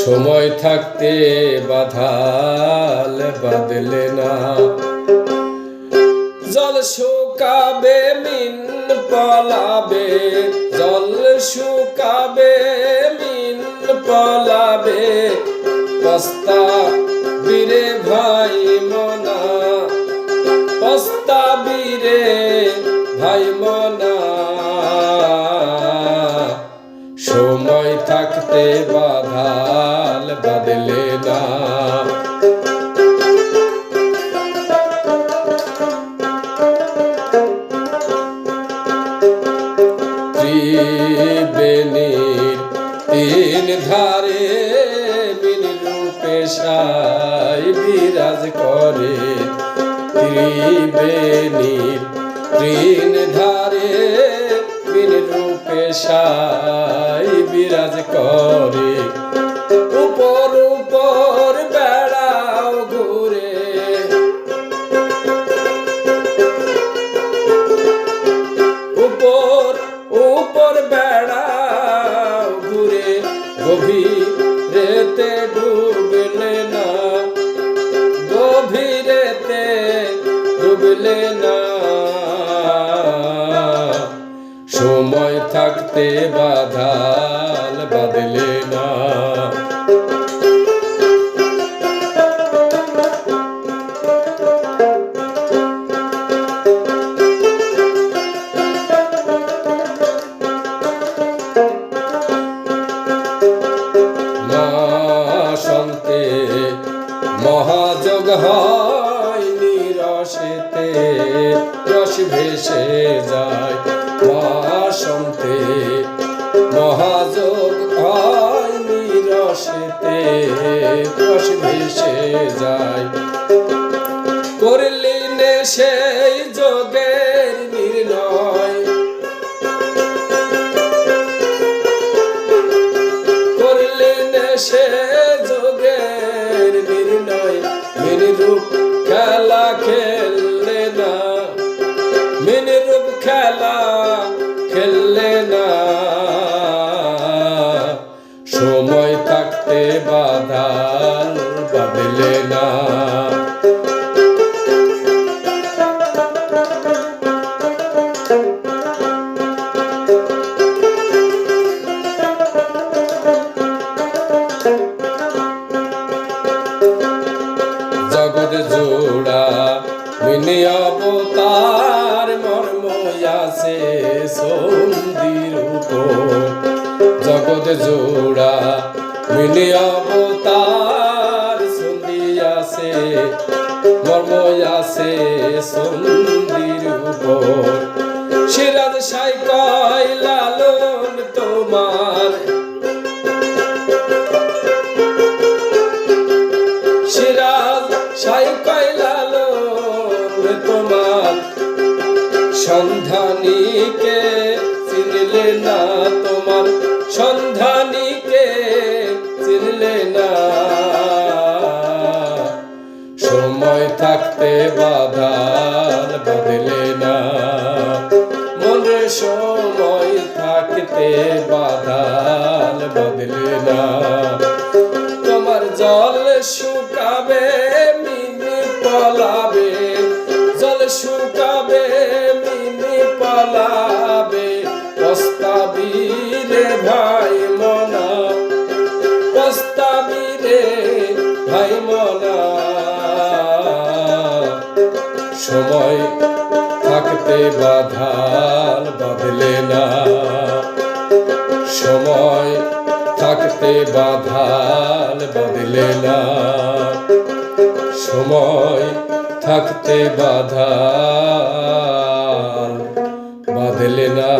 সময় থাকতে বাঁধাল বাঁধলে না। জল শুকাবে মিন পলাবে, জল শুকাবে মিন পলাবে, পস্তাবি রে ভাই মনা, পস্তাবি রে ভাই মনা। সময় থাকতে বাঁধাল বাঁধলে না। ত্রিবেণীর তিন ধারে বিন রূপে সাই বিরাজ করে। ত্রিবেণীর তিন ধারে বিন রূপে সাই বিরাজ করে। উপর উপর বেড়াও ঘুরে, উপর উপর বেড়াও ঘুরে, গভীরেতে ডুবলে না, গভীরেতে ডুবলে না। সময় থাকতে বাঁধাল বাঁধলে না। সন্তে মহাযোগ হয় নিরসেতে, রস ভেসে যায়। সন্তে মহাযোগ হয় নিরসেতে, রস ভেসে যায়। করলিনে সেই যোগের নির্ণয়, করলিনে সে যোগের নির্ণয়। মিন রূপ খেলা খেললে না, মিন রূপ খেলা খেললে না। সময় থাকতে বাঁধাল বাঁধলে না। জগৎ জোড়া মিনি অবতার মর্ম আছে সন্ধির উপর। জগৎ জোড়া মিনি অবতার সন্ধি আছে, মর্ম আছে সন্ধির উপর। সিরাজ সাই কয় লালন তোমার, সিরাজ সাই কয় লালন তোমার। সন্ধানীকে চিনলে না, তোমার সন্ধানীকে চিনলে না। সময় থাকতে বাঁধাল বাঁধলে না। মনে সময় থাকতে বাঁধাল বাঁধলে না। তোমার জল শুকাবে মিনি পলাবে, জল শুকাবে মিনি পলাবে, পস্তাবি রে ভাই মনা, পস্তাবি রে ভাই মনা। সময় থাকতে বাঁধাল বাঁধলে না। সময় থাকতে বাঁধাল বাঁধলে না। সময় থাকতে বাঁধাল বাঁধলে না।